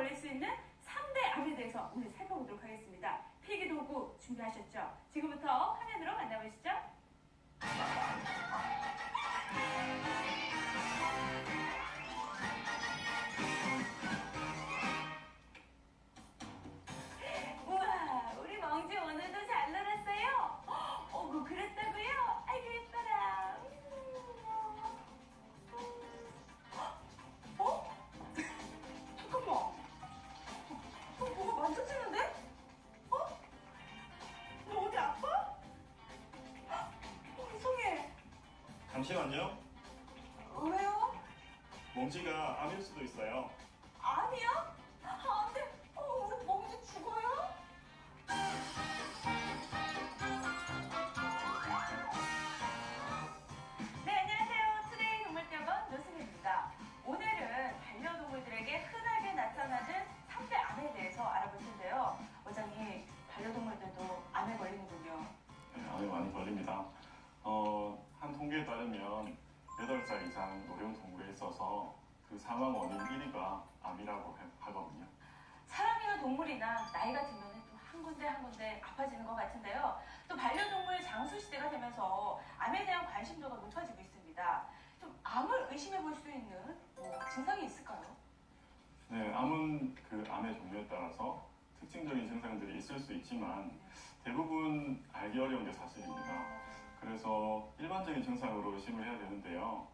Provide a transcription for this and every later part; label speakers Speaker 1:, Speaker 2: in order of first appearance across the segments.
Speaker 1: 걸릴 수 있는 3대 암에 대해서 오늘 살펴보도록 하겠습니다. 필기도구 준비하셨죠? 지금부터 화면으로 만나보시죠. 우와, 우리 멍지 오늘도 잘 놀았어요? 어구, 그랬다고요? 아이고, 예뻐라. 어? 잠깐만. 뭐가 만져지는데? 어? 너 어디 아파? 이상해.
Speaker 2: 잠시만요.
Speaker 1: 왜요?
Speaker 2: 멍지가 암일 수도 있어요.
Speaker 1: 아니야? 안 돼. 우리 멍지 죽어요? 네, 안녕하세요. 투데이 동물병원 노승입니다. 오늘은 반려동물들에게 흔하게 나타나는 3대 암에 대해서 알아볼 텐데요. 원장님, 반려동물들도 암에 걸리는군요.
Speaker 2: 네, 암에 많이 걸립니다. 한 통계에 따르면 8살 이상 노령 동물에 있어서 그 사망 원인 1위가 암이라고 하거든요.
Speaker 1: 사람이나 동물이나 나이가 들면 또 한 군데 한 군데 아파지는 것 같은데요. 또 반려동물 장수 시대가 되면서 암에 대한 관심도가 높아지고 있습니다. 좀 암을 의심해 볼 수 있는 증상이 있을까요?
Speaker 2: 네, 암은 그 암의 종류에 따라서 특징적인 증상들이 있을 수 있지만 대부분 알기 어려운 게 사실입니다. 그래서 일반적인 증상으로 의심을 해야 되는데요.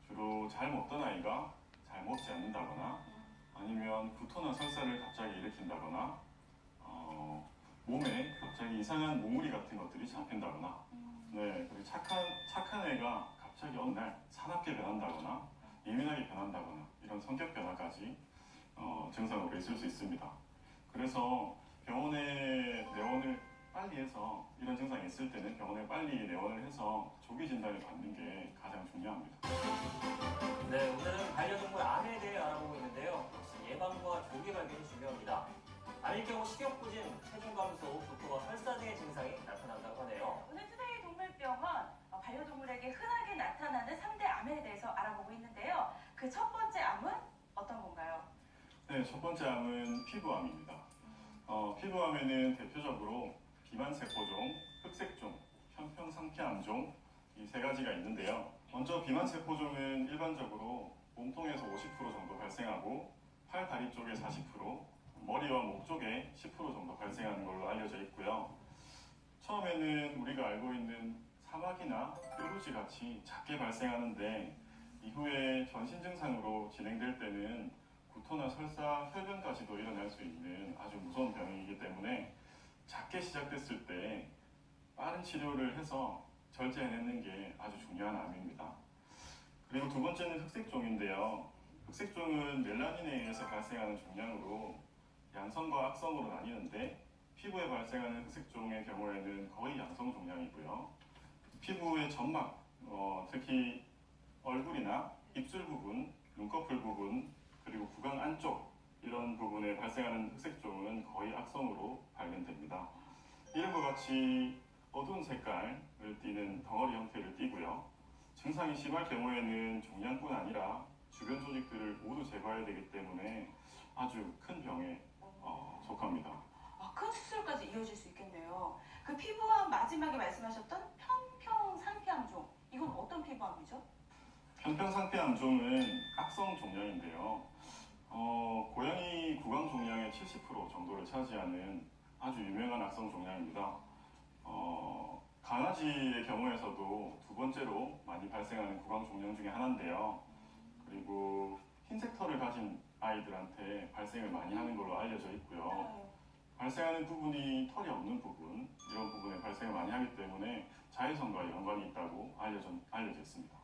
Speaker 2: 주로 잘 먹던 아이가 잘 먹지 않는다거나 아니면 구토나 설사를 갑자기 일으킨다거나 몸에 갑자기 이상한 몽우리 같은 것들이 잡힌다거나 네, 그리고 착한 애가 갑자기 어느 날 사납게 변한다거나 예민하게 변한다거나 이런 성격 변화까지 증상으로 있을 수 있습니다. 그래서 병원에 내원을 빨리 해서 이런 증상이 있을 때는 병원에 빨리 내원을 해서 조기 진단을 받는 게 가장 중요합니다.
Speaker 3: 네, 오늘은 반려동물 암에 대해 알아보고 있는데요. 역시 예방과 조기 발견이 중요합니다. 암일 경우 식욕부진, 체중 감소, 구토와 설사 등의 증상이 나타난다고 하네요.
Speaker 1: 오늘 투데이 동물병원 반려동물에게 흔하게 나타나는 3대 암에 대해서 알아보고 있는데요. 그 첫 번째 암은 어떤 건가요?
Speaker 2: 네, 첫 번째 암은 피부암입니다. 피부암에는 대표적으로 비만세포종, 흑색종, 편평상피암종 이 세 가지가 있는데요. 먼저 비만세포종은 일반적으로 몸통에서 50% 정도 발생하고 팔, 다리 쪽에 40%, 머리와 목 쪽에 10% 정도 발생하는 걸로 알려져 있고요. 처음에는 우리가 알고 있는 사마귀나 뾰루지 같이 작게 발생하는데 이후에 전신 증상으로 진행될 때는 구토나 설사, 혈변까지도 일어날 수 있는 아주 무서운 병이기 때문에 작게 시작됐을 때 빠른 치료를 해서 절제해내는 게 아주 중요한 암입니다. 그리고 두 번째는 흑색종인데요. 흑색종은 멜라닌에 의해서 발생하는 종양으로 양성과 악성으로 나뉘는데 피부에 발생하는 흑색종의 경우에는 거의 양성 종양이고요. 피부의 점막, 특히 얼굴이나 입술 부분, 눈꺼풀 부분, 그리고 구강 안쪽 이런 부분에 발생하는 흑색종은 거의 악성으로 발견됩니다. 이름과 같이 어두운 색깔을 띠는 덩어리 형태를 띠고요. 증상이 심할 경우에는 종양뿐 아니라 주변 조직들을 모두 제거해야 되기 때문에 아주 큰 병에 속합니다.
Speaker 1: 큰 수술까지 이어질 수 있겠네요. 그 피부암 마지막에 말씀하셨던 편평상피암종, 이건 어떤 피부암이죠?
Speaker 2: 편평상피암종은 악성 종양인데요. 고양이 구강 종양의 70% 정도를 차지하는 아주 유명한 악성 종양입니다. 강아지의 경우에서도 두 번째로 많이 발생하는 구강 종양 중에 하나인데요. 그리고 흰색 털을 가진 아이들한테 발생을 많이 하는 걸로 알려져 있고요. 발생하는 부분이 털이 없는 부분, 이런 부분에 발생을 많이 하기 때문에 자외선과 연관이 있다고 알려져 있습니다.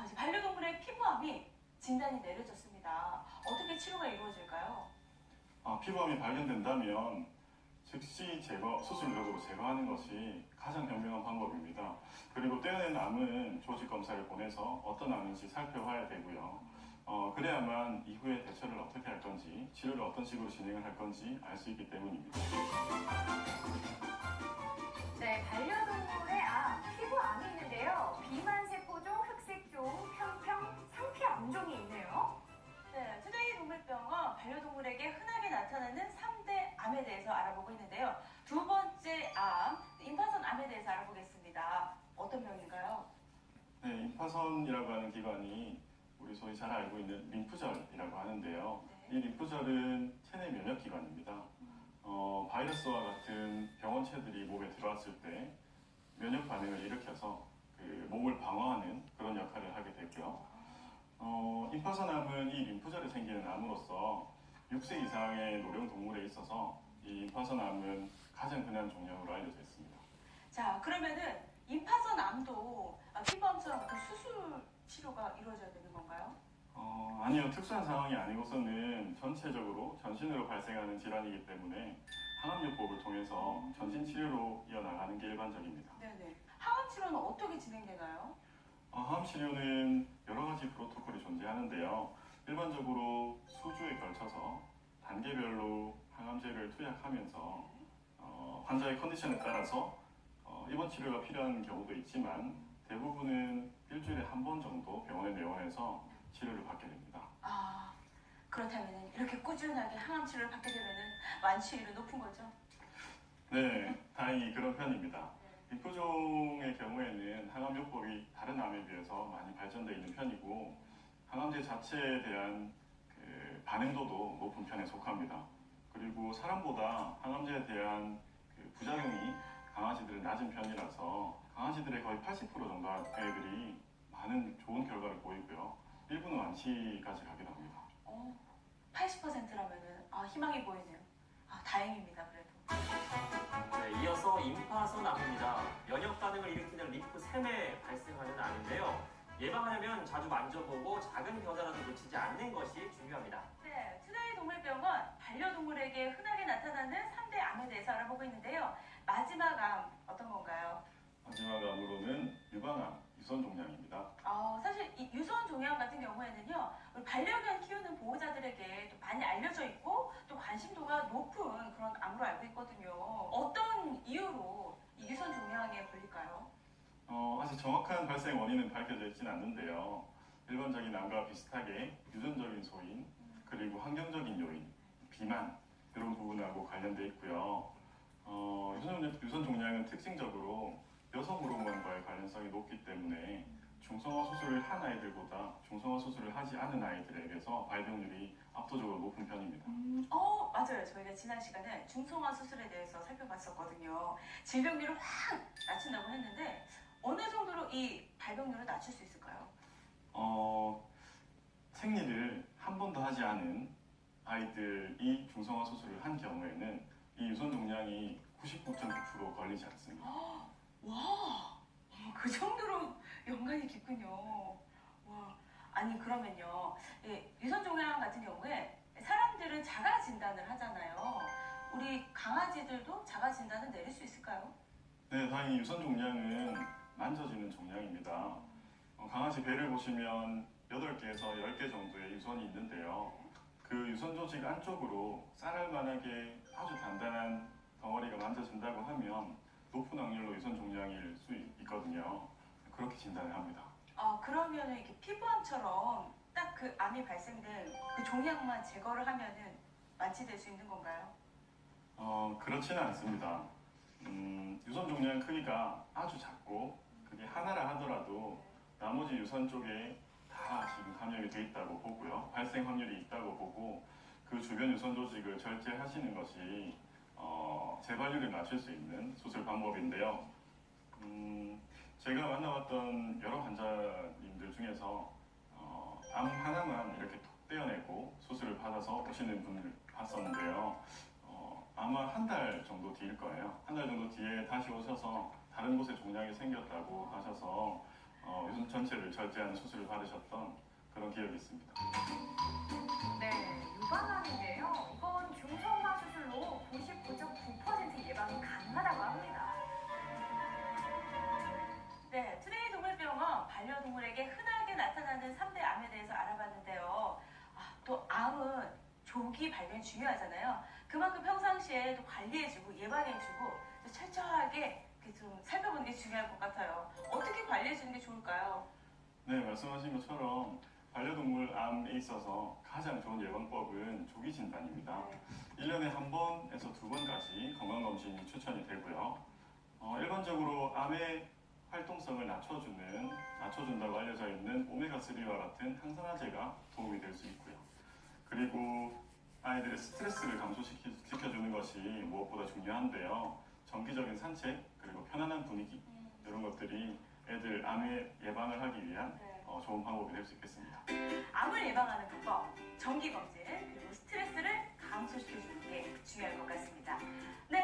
Speaker 1: 이제 반려동물의 피부암이 진단이 내려졌습니다. 어떻게 치료가 이루어질까요?
Speaker 2: 피부암이 발견된다면 즉시 수술력으로 제거하는 것이 가장 현명한 방법입니다. 그리고 떼어낸 암은 조직 검사를 보내서 어떤 암인지 살펴봐야 되고요. 그래야만 이후에 대처를 어떻게 할 건지, 치료를 어떤 식으로 진행을 할 건지 알 수 있기 때문입니다.
Speaker 4: 네, 반려동물의 암, 피부암이 있는데요. 비만세포종, 흑색종, 편평, 상피암종이 있네요.
Speaker 1: 네, 투데이 동물병원 반려동물에게 흔하게 나타나는 3대 암에 대해서 알아보고 있는데요. 두 번째 암, 임파선 암에 대해서 알아보겠습니다. 어떤 병인가요?
Speaker 2: 네, 임파선이라고 하는 기관이 우리 소위 잘 알고 있는 림프절이라고 하는데요. 이
Speaker 1: 네.
Speaker 2: 림프절은 체내 면역기관입니다. 바이러스와 같은 병원체들이 몸에 들어왔을 때 면역 반응을 일으켜서 그 몸을 방어하는 그런 역할을 하게 되고요. 임파선암은 이 림프절에 생기는 암으로서 6세 이상의 노령 동물에 있어서 이 임파선암은 가장 흔한 종양으로 알려져 있습니다.
Speaker 1: 자, 그러면은 임파선 암도 피부암처럼 그 수술 치료가 이루어져야 되는 건가요?
Speaker 2: 아니요, 특수한 상황이 아니고서는 전체적으로 전신으로 발생하는 질환이기 때문에 항암요법을 통해서 전신 치료로 이어나가는 게 일반적입니다.
Speaker 1: 네네. 항암 치료는 어떻게 진행되나요?
Speaker 2: 항암 치료는 여러 가지 프로토콜이 존재하는데요. 일반적으로 수주에 걸쳐서 단계별로 항암제를 투약하면서 환자의 컨디션에 따라서 입원 치료가 필요한 경우도 있지만 대부분은 일주일에 한 번 정도 병원에 내원해서 치료를 받게 됩니다.
Speaker 1: 아, 그렇다면 이렇게 꾸준하게 항암 치료를 받게 되면은 완치율이 높은 거죠?
Speaker 2: 네, 다행히 그런 편입니다. 림프종의 경우에는 항암요법이 다른 암에 비해서 많이 발전되어 있는 편이고 항암제 자체에 대한 그 반응도도 높은 편에 속합니다. 그리고 사람보다 항암제에 대한 그 부작용이 강아지들은 낮은 편이라서 강아지들의 거의 80% 정도 애들이 많은 좋은 결과를 보이고요. 일부는 완치까지 가기도 합니다.
Speaker 1: 80%라면은 희망이 보이네요. 다행입니다, 그래도.
Speaker 3: 네, 이어서 임파선 암입니다. 면역 반응을 일으키는 림프샘에 발생하는 암인데요. 예방하려면 자주 만져보고 작은 변화라도 놓치지 않는 것이 중요합니다.
Speaker 1: 네, 투데이 동물병원 반려동물에게 흔하게 나타나는 3대 암에 대해서 알아보고 있는데요. 마지막 암 어떤 건가요?
Speaker 2: 마지막 암으로는 유방암, 유선종양입니다.
Speaker 1: 사실 이 유선 종양 같은 경우에는요, 우리 반려견 키우는 보호자들에게 또 많이 알려져 있고 또 관심도가 높은 그런 암으로 알고 있거든요. 어떤 이유로 이 유선 종양에 걸릴까요?
Speaker 2: 아직 정확한 발생 원인은 밝혀져 있지는 않는데요. 일반적인 암과 비슷하게 유전적인 소인, 그리고 환경적인 요인, 비만 이런 부분하고 관련돼 있고요. 유선 종양은 특징적으로 여성 호르몬과의 관련성이 높기 때문에 중성화 수술을 한 아이들보다 중성화 수술을 하지 않은 아이들에게서 발병률이 압도적으로 높은 편입니다.
Speaker 1: 맞아요. 저희가 지난 시간에 중성화 수술에 대해서 살펴봤었거든요. 질병률을 확 낮춘다고 했는데 어느 정도로 이 발병률을 낮출 수 있을까요?
Speaker 2: 생리를 한 번도 하지 않은 아이들이 중성화 수술을 한 경우에는 이 유선 종양이 99.9% 걸리지 않습니다.
Speaker 1: 와, 그 정도로 연관이 깊군요. 와, 아니 그러면요, 유선 종양 같은 경우에 사람들은 자가 진단을 하잖아요. 우리 강아지들도 자가 진단을 내릴 수 있을까요?
Speaker 2: 네, 다행히 유선 종양은 만져지는 종양입니다. 강아지 배를 보시면 8개에서 10개 정도의 유선이 있는데요. 그 유선 조직 안쪽으로 쌀알만하게 아주 단단한 덩어리가 만져진다고 하면 높은 확률로 유선 종양일 수 있거든요. 그렇게 진단을 합니다.
Speaker 1: 그러면은 이렇게 피부암처럼 딱 그 암이 발생된 그 종양만 제거를 하면은 완치될 수 있는 건가요?
Speaker 2: 그렇지는 않습니다. 유선 종양 크기가 아주 작고 그게 하나라 하더라도 나머지 유선 쪽에 다 지금 감염이 돼 있다고 보고요. 발생 확률이 있다고 보고 그 주변 유선 조직을 절제하시는 것이 재발률을 낮출 수 있는 수술 방법인데요. 제가 만나봤던 여러 환자님들 중에서 암 하나만 이렇게 톡 떼어내고 수술을 받아서 오시는 분을 봤었는데요. 아마 한 달 정도 뒤일 거예요. 한 달 정도 뒤에 다시 오셔서 다른 곳에 종양이 생겼다고 하셔서 유선 전체를 절제하는 수술을 받으셨던 그런 기억이 있습니다.
Speaker 4: 네, 유방암인데요. 이건 중성화 수술로 99.9% 예방이 가능하다고 합니다.
Speaker 1: 네, 투데이 동물병원 반려동물에게 흔하게 나타나는 3대 암에 대해서 알아봤는데요. 또 암은 조기 발견이 중요하잖아요. 그만큼 평상시에 또 관리해주고 예방해주고 또 철저하게 이렇게 좀 살펴보는 게 중요할 것 같아요. 어떻게 관리해주는 게 좋을까요?
Speaker 2: 네, 말씀하신 것처럼 반려동물 암에 있어서 가장 좋은 예방법은 조기 진단입니다. 1년에 한 번에서 2번까지 건강검진이 추천이 되고요. 일반적으로 암의 활동성을 낮춰준다고 알려져 있는 오메가3와 같은 항산화제가 도움이 될 수 있고요. 그리고 아이들의 스트레스를 감소시켜주는 것이 무엇보다 중요한데요. 정기적인 산책, 그리고 편안한 분위기, 이런 것들이 애들 암의 예방을 하기 위한 좋은 방법이 될 수 있겠습니다.
Speaker 1: 암을 예방하는 방법, 정기검진, 그리고 스트레스를 감소시켜주는 게 중요할 것 같습니다. 네,